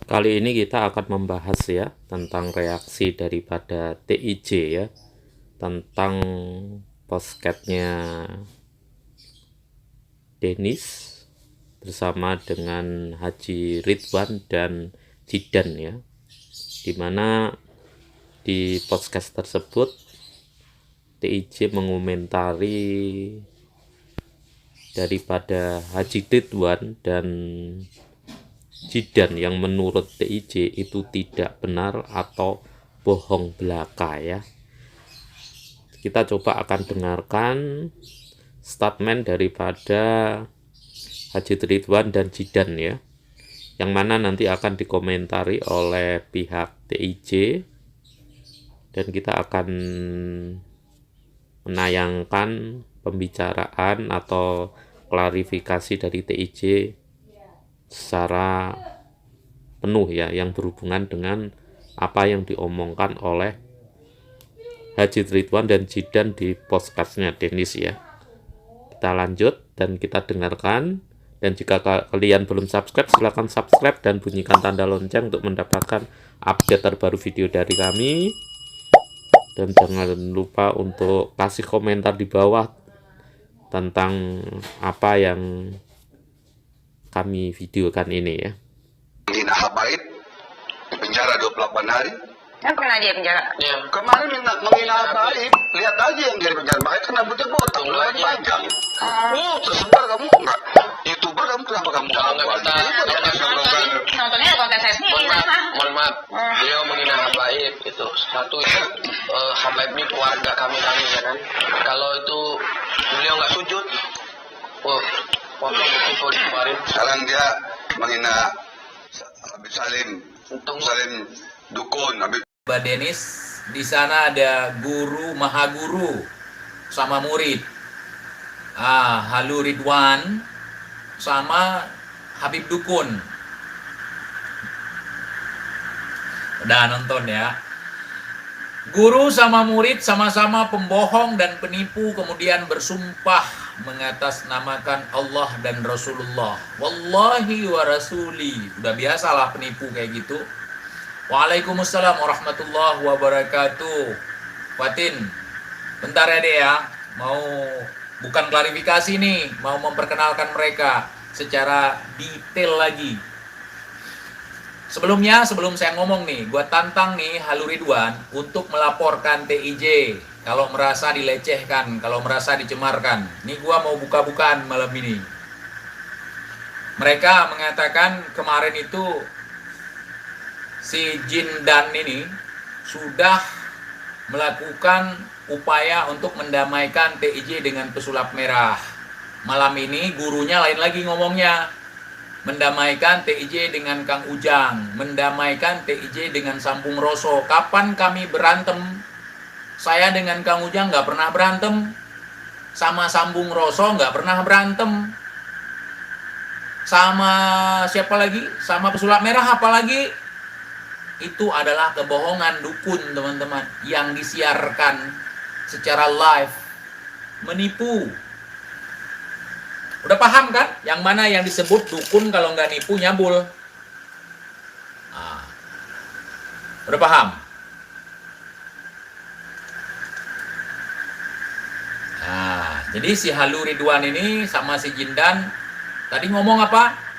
Kali ini kita akan membahas ya tentang reaksi daripada TIJ ya, tentang postcardnya Denis bersama dengan Haji Ridwan dan Jidan ya, dimana di podcast tersebut TIJ mengomentari daripada Haji Ridwan dan Jidan yang menurut TIJ itu tidak benar atau bohong belaka ya. Kita coba akan dengarkan statement daripada Haji Ridwan dan Jidan ya, yang mana nanti akan dikomentari oleh pihak TIJ, dan kita akan menayangkan pembicaraan atau klarifikasi dari TIJ secara penuh ya, yang berhubungan dengan apa yang diomongkan oleh Haji Ridwan dan Jidan di podcastnya Denis ya. Kita lanjut dan kita dengarkan. Dan jika kalian belum subscribe, silahkan subscribe dan bunyikan tanda lonceng untuk mendapatkan update terbaru video dari kami. Dan jangan lupa untuk kasih komentar di bawah tentang apa yang kami videokan ini ya. Menghina Habaib di penjara 28 hari. Kan pernah dia penjara. Ya. Kemarin menghina Habaib, lihat aja yang dia di penjara. Baik kena rambutnya botak, lebih panjang. Tersebar kamu enggak? YouTuber kamu kenapa kamu? Kalau nggak bisa Nontonnya konten saya sendiri. mohon maaf, beliau menghina Habaib itu satu itu Habaib ini keluarga kami ya kan. Kalau itu beliau nggak sujud, potong betul kemarin. Sekarang dia menghina Habib Salim, Salim Dukun, Habib. Mbak Denis, di sana ada guru mahaguru sama murid. Halu Ridwan sama Habib Dukun. Udah nonton ya. Guru sama murid sama-sama pembohong dan penipu, kemudian bersumpah mengatasnamakan Allah dan Rasulullah. Wallahi wa rasuli. Udah biasalah penipu kayak gitu. Waalaikumsalam warahmatullahi wabarakatuh. Fatin, bentar ya deh ya. Mau bukan klarifikasi nih, mau memperkenalkan mereka secara detail lagi. Sebelum saya ngomong nih, gua tantang nih Halu Ridwan untuk melaporkan TIJ kalau merasa dilecehkan, kalau merasa dicemarkan. Nih gua mau buka-bukaan malam ini. Mereka mengatakan kemarin itu si Jidan ini sudah melakukan upaya untuk mendamaikan TIJ dengan pesulap merah. Malam ini gurunya lain lagi ngomongnya. Mendamaikan TIJ dengan Kang Ujang, mendamaikan TIJ dengan Sambung Roso. Kapan kami berantem? Saya dengan Kang Ujang nggak pernah berantem. Sama Sambung Roso nggak pernah berantem. Sama siapa lagi? Sama pesulap merah apalagi? Itu adalah kebohongan dukun teman-teman, yang disiarkan secara live, menipu. Udah paham kan? Yang mana yang disebut dukun kalau nggak nipu nyabul? Udah paham? Jadi si Halu Ridwan ini sama si Jidan tadi ngomong apa?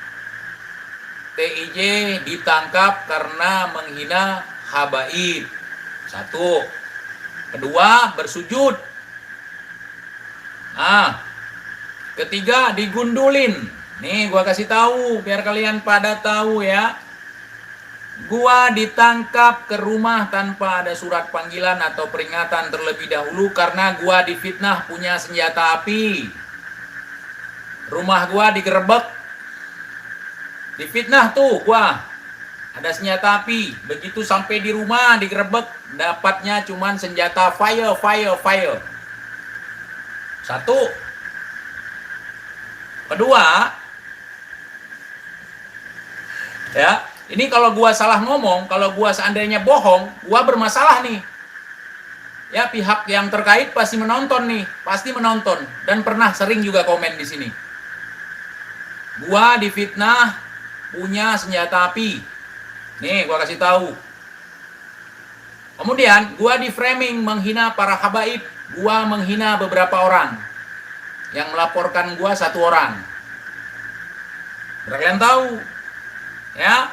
TIJ ditangkap karena menghina Habaib. Satu. Kedua, bersujud. Ketiga, digundulin. Nih gua kasih tahu biar kalian pada tahu ya. Gua ditangkap ke rumah tanpa ada surat panggilan atau peringatan terlebih dahulu karena gua difitnah punya senjata api. Rumah gua digerebek. Difitnah tuh gua. Ada senjata api. Begitu sampai di rumah digerebek, dapatnya cuman senjata fire. Satu. Kedua, ya, ini kalau gua salah ngomong, kalau gua seandainya bohong, gua bermasalah nih. Ya, pihak yang terkait pasti menonton nih, pasti menonton dan pernah sering juga komen di sini. Gua difitnah punya senjata api. Nih, gua kasih tahu. Kemudian, gua di framing menghina para habaib. Gua menghina beberapa orang. Yang melaporkan gua 1 orang. Kalian tahu? Ya.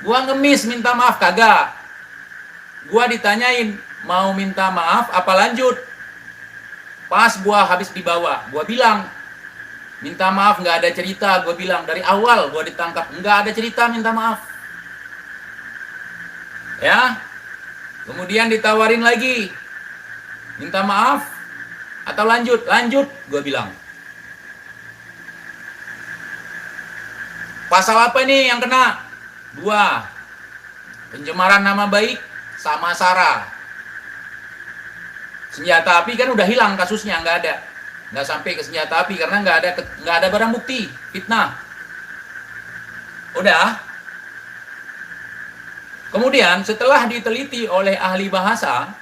Gua ngemis minta maaf kagak. Gua ditanyain, mau minta maaf apa lanjut? Pas gua habis dibawa, gua bilang, minta maaf, nggak ada cerita. Gua bilang dari awal gua ditangkap, nggak ada cerita minta maaf. Ya. Kemudian ditawarin lagi, minta maaf atau lanjut? Lanjut, gua bilang. Pasal apa nih yang kena? 2. Pencemaran nama baik sama sara. Senjata api kan udah hilang kasusnya, nggak ada. Nggak sampai ke senjata api karena nggak ada barang bukti, fitnah. Udah. Kemudian setelah diteliti oleh ahli bahasa,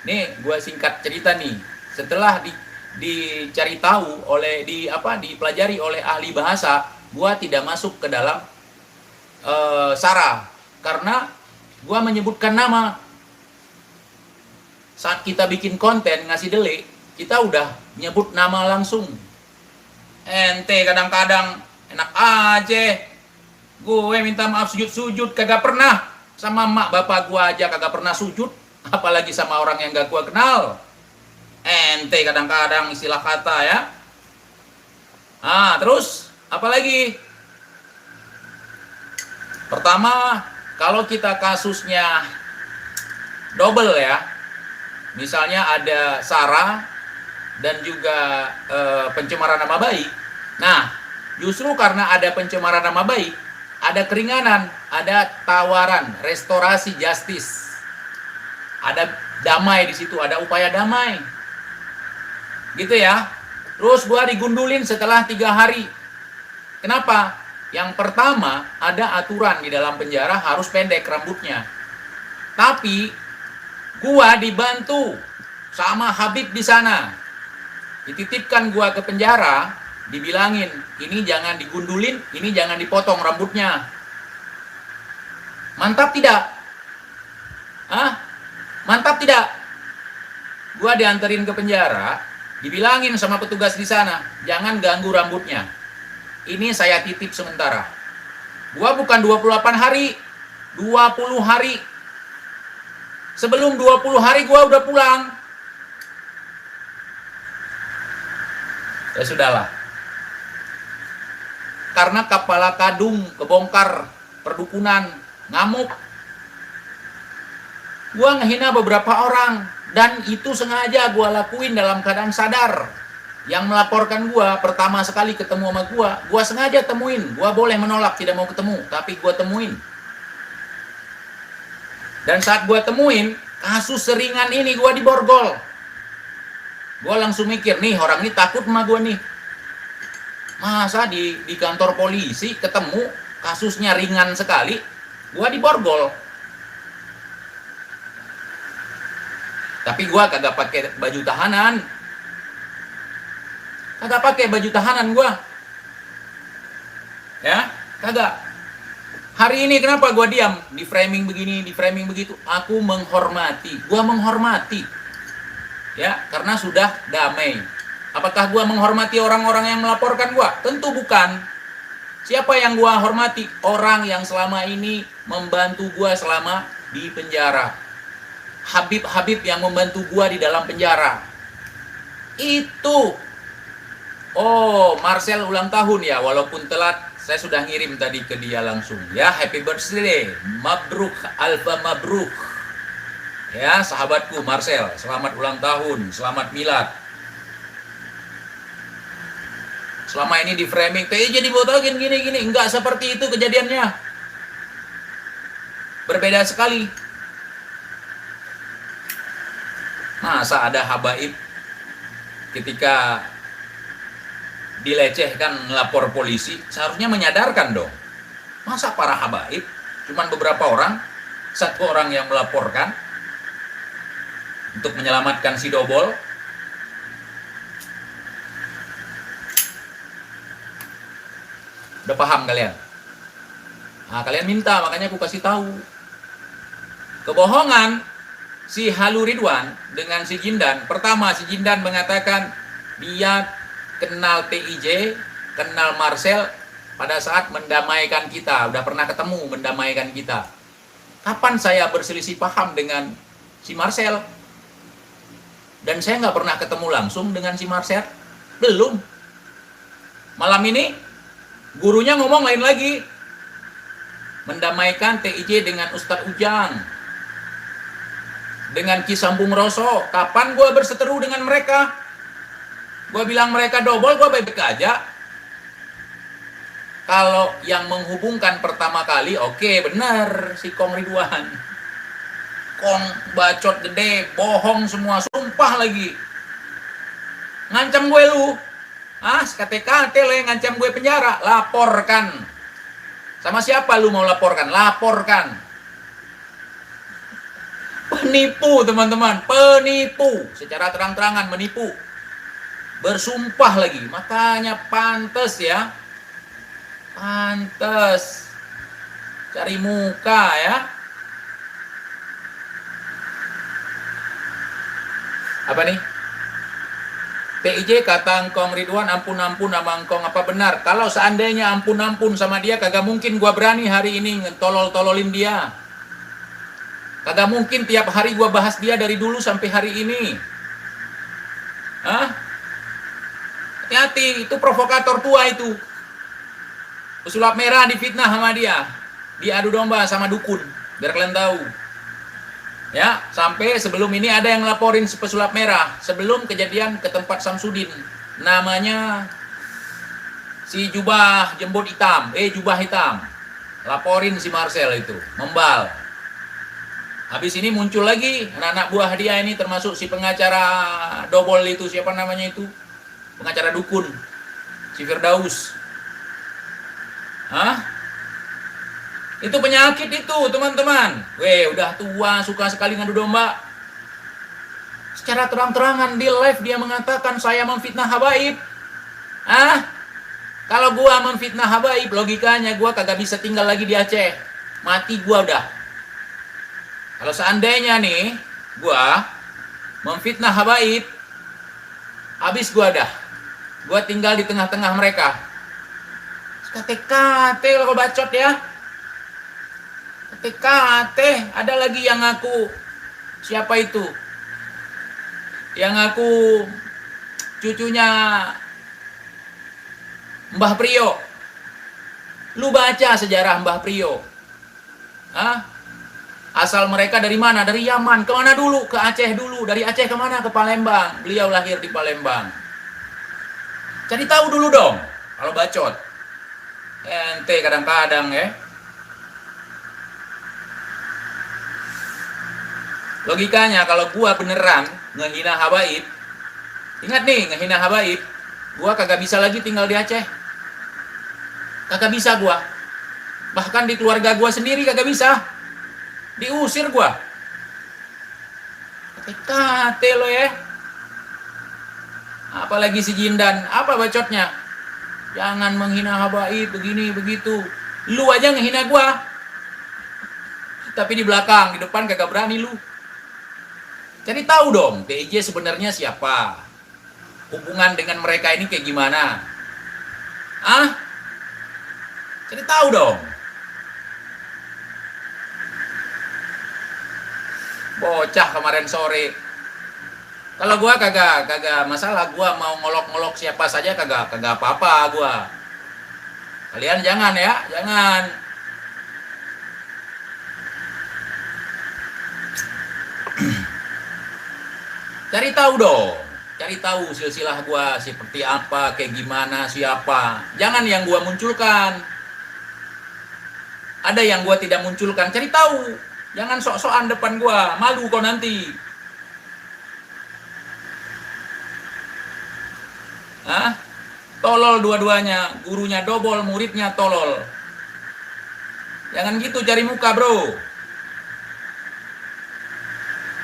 nih gua singkat cerita nih. Setelah dicari tahu dipelajari oleh ahli bahasa, gua tidak masuk ke dalam sara karena gua menyebutkan nama. Saat kita bikin konten ngasih delay, kita udah nyebut nama langsung. Ente kadang-kadang enak aja, gue minta maaf sujud-sujud kagak pernah. Sama mak bapak gua aja kagak pernah sujud, apalagi sama orang yang gak gua kenal. Ente kadang-kadang istilah kata ya. Terus apalagi? Pertama, kalau kita kasusnya double ya, misalnya ada sara dan juga pencemaran nama baik. Nah, justru karena ada pencemaran nama baik, ada keringanan, ada tawaran, restorasi justice, ada damai di situ, ada upaya damai, gitu ya. Terus gua digundulin setelah 3 hari. Kenapa? Yang pertama, ada aturan di dalam penjara harus pendek rambutnya. Tapi gua dibantu sama Habib di sana. Dititipkan gua ke penjara, dibilangin, ini jangan digundulin, ini jangan dipotong rambutnya. Mantap tidak? Mantap tidak? Gua dianterin ke penjara, dibilangin sama petugas di sana, jangan ganggu rambutnya. Ini saya titip sementara. Gua bukan 28 hari, 20 hari. Sebelum 20 hari gua udah pulang. Ya sudahlah. Karena kepala kadung kebongkar perdukunan, ngamuk. Gua ngehina beberapa orang dan itu sengaja gua lakuin dalam keadaan sadar. Yang melaporkan gua pertama sekali ketemu sama gua sengaja temuin. Gua boleh menolak tidak mau ketemu, tapi gua temuin. Dan saat gua temuin, kasus seringan ini gua diborgol. Gua langsung mikir, nih orang ini takut sama gua nih. Masa di kantor polisi ketemu kasusnya ringan sekali, gua diborgol. Tapi gua kagak pakai baju tahanan. Kagak pakai baju tahanan gua. Ya, kagak. Hari ini kenapa gua diam? Di framing begini, di framing begitu. Aku menghormati. Gua menghormati. Ya, karena sudah damai. Apakah gua menghormati orang-orang yang melaporkan gua? Tentu bukan. Siapa yang gua hormati? Orang yang selama ini membantu gua selama di penjara. Habib-habib yang membantu gua di dalam penjara. Itu. Oh, Marcel ulang tahun ya, walaupun telat, saya sudah ngirim tadi ke dia langsung. Ya, happy birthday, mabruk, alfa mabruk. Ya, sahabatku Marcel, selamat ulang tahun, selamat milad. Selama ini di framing, TIJ dibotakin gini-gini, enggak seperti itu kejadiannya. Berbeda sekali. Masa ada habaib ketika dilecehkan ngelapor polisi, seharusnya menyadarkan dong. Masa para habaib, cuman beberapa orang, 1 orang yang melaporkan untuk menyelamatkan si Dobol. Udah paham kalian? Nah, kalian minta, makanya aku kasih tahu. Kebohongan si Halu Ridwan dengan si Jindan. Pertama, si Jindan mengatakan dia kenal TIJ, kenal Marcel pada saat mendamaikan kita. Udah pernah ketemu mendamaikan kita. Kapan saya berselisih paham dengan si Marcel? Dan saya nggak pernah ketemu langsung dengan si Marcel. Belum. Malam ini gurunya ngomong lain lagi. Mendamaikan TIJ dengan Ustadz Ujang, dengan Ki Sambung Roso. Kapan gue berseteru dengan mereka? Gue bilang mereka dobol, gue baik-baik aja. Kalau yang menghubungkan pertama kali, oke, benar si Kong Ridwan. Kong bacot gede, bohong semua, sumpah lagi. Ngancam gue lu. Sekate-kate lo yang ngancam gue penjara. Laporkan. Sama siapa lu mau laporkan? Laporkan. Penipu, teman-teman. Penipu. Secara terang-terangan menipu. Bersumpah lagi. Makanya pantes ya. Pantes. Cari muka ya. Apa nih? TIJ kata Engkong Ridwan, ampun-ampun sama Engkong, apa benar? Kalau seandainya ampun-ampun sama dia, kagak mungkin gua berani hari ini tolol-tololin dia. Kagak mungkin tiap hari gua bahas dia dari dulu sampai hari ini. Hati-hati, itu provokator tua itu. Pesulap merah difitnah sama dia. Diadu domba sama dukun, biar kalian tahu. Ya, sampai sebelum ini ada yang laporin si pesulap merah sebelum kejadian ke tempat Samsudin. Namanya si jubah jembut hitam, jubah hitam. Laporin si Marcel itu, membal. Habis ini muncul lagi anak-anak buah dia ini, termasuk si pengacara dobol itu, siapa namanya itu? Pengacara dukun, si Firdaus. Itu penyakit itu, teman-teman. Udah tua, suka sekali ngadu domba. Secara terang-terangan di live dia mengatakan saya memfitnah habaib. Kalau gua memfitnah habaib, logikanya gua kagak bisa tinggal lagi di Aceh. Mati gua udah. Kalau seandainya nih gua memfitnah habaib, habis gua dah. Gua tinggal di tengah-tengah mereka. Kate-kate lo bacot ya. TKT, ada lagi yang ngaku, siapa itu? Yang ngaku cucunya Mbah Priyo. Lu baca sejarah Mbah Priyo. Asal mereka dari mana? Dari Yaman. Kemana dulu? Ke Aceh dulu. Dari Aceh kemana? Ke Palembang. Beliau lahir di Palembang. Cari tahu dulu dong, kalau bacot. Ente kadang-kadang ya. Logikanya kalau gua beneran ngehina habaib, ingat nih, ngehina habaib, gua kagak bisa lagi tinggal di Aceh. Kagak bisa gua. Bahkan di keluarga gua sendiri kagak bisa. Diusir gua. Kate lo ya. Apalagi si Jindan, apa bacotnya? Jangan menghina habaib begini begitu. Lu aja ngehina gua. Tapi di belakang, di depan kagak berani lu. Cari tahu dong, TIJ sebenarnya siapa? Hubungan dengan mereka ini kayak gimana? Cari tahu dong. Bocah kemarin sore. Kalau gua kagak masalah, gua mau ngolok-ngolok siapa saja kagak apa-apa gua. Kalian jangan ya, jangan. Cari tahu dong, cari tahu silsilah gua seperti apa, kayak gimana, siapa. Jangan yang gua munculkan. Ada yang gua tidak munculkan, cari tahu. Jangan sok-sokan depan gua, malu kau nanti. Tolol dua-duanya, gurunya dobol, muridnya tolol. Jangan gitu cari muka, bro.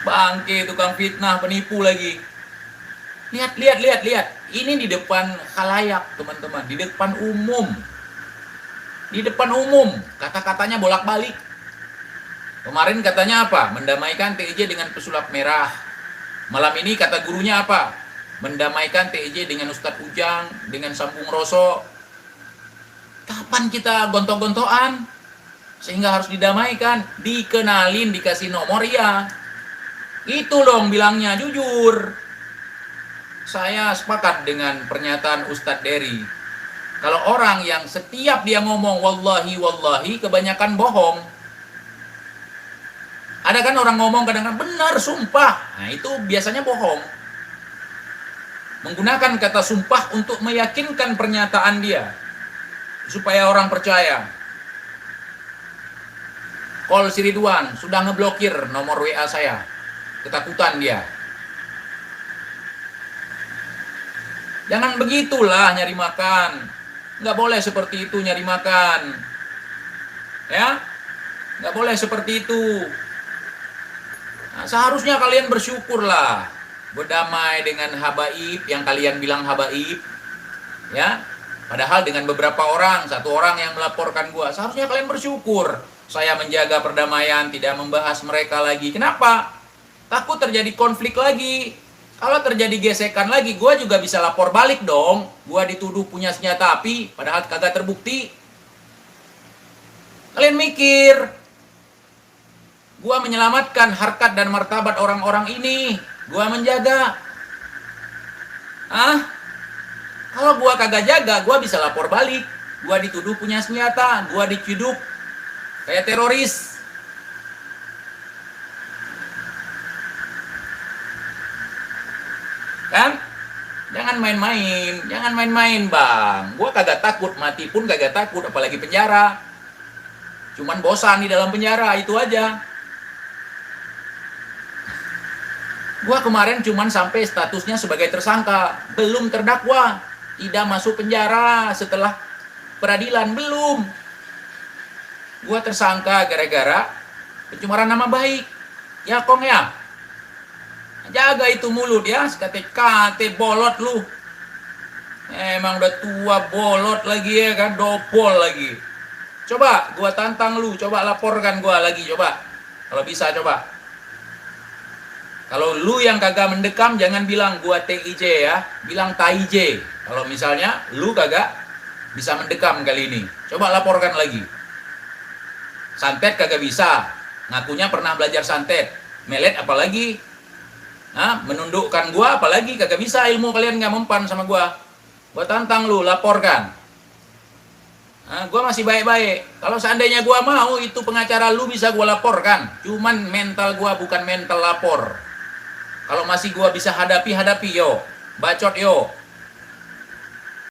Bangke tukang fitnah, penipu lagi. Lihat. Ini di depan khalayak, teman-teman, di depan umum. Di depan umum, kata-katanya bolak-balik. Kemarin katanya apa? Mendamaikan TIJ dengan pesulap merah. Malam ini kata gurunya apa? Mendamaikan TIJ dengan Ustadz Ujang, dengan Sambung Roso. Kapan kita gontok-gontokan? Sehingga harus didamaikan, dikenalin, dikasih nomor ya. Itu dong bilangnya, jujur. Saya sepakat dengan pernyataan Ustadz Dery. Kalau orang yang setiap dia ngomong wallahi wallahi kebanyakan bohong. Ada kan orang ngomong kadang-kadang benar sumpah. Nah, itu biasanya bohong. Menggunakan kata sumpah untuk meyakinkan pernyataan dia supaya orang percaya. Call si Ridwan sudah ngeblokir nomor WA saya. Ketakutan dia. Jangan begitulah nyari makan. Nggak boleh seperti itu nyari makan. Ya? Nggak boleh seperti itu. Nah, seharusnya kalian bersyukurlah. Berdamai dengan habaib yang kalian bilang habaib. Ya? Padahal dengan beberapa orang, satu orang yang melaporkan gua. Seharusnya kalian bersyukur. Saya menjaga perdamaian, tidak membahas mereka lagi. Kenapa? Takut terjadi konflik lagi. Kalau terjadi gesekan lagi, gue juga bisa lapor balik dong. Gue dituduh punya senjata api, padahal kagak terbukti. Kalian mikir. Gue menyelamatkan harkat dan martabat orang-orang ini. Gue menjaga. Kalau gue kagak jaga, gue bisa lapor balik. Gue dituduh punya senjata, gue diciduk kayak teroris. Kan? Jangan main-main bang. Gua kagak takut, mati pun kagak takut, apalagi penjara. Cuman bosan di dalam penjara, itu aja. Gua kemarin cuman sampai statusnya sebagai tersangka, belum terdakwa, tidak masuk penjara setelah peradilan, belum. Gua tersangka gara-gara pencemaran nama baik. Ya Kong ya? Jaga itu mulut ya, kate bolot lu. Emang udah tua bolot lagi ya kan, dopol lagi. Coba gua tantang lu, coba laporkan gua lagi coba. Kalau bisa coba. Kalau lu yang kagak mendekam jangan bilang gua TIJ ya, bilang TAIJ. Kalau misalnya lu kagak bisa mendekam kali ini, coba laporkan lagi. Santet kagak bisa, ngakunya pernah belajar santet. Melet apalagi? Menundukkan gua apalagi kagak bisa, ilmu kalian nggak mempan sama gua. Gua tantang lu, laporkan. Gua masih baik-baik. Kalau seandainya gua mau, itu pengacara lu bisa gua laporkan. Cuman mental gua bukan mental lapor. Kalau masih gua bisa hadapi yo. Bacot yo.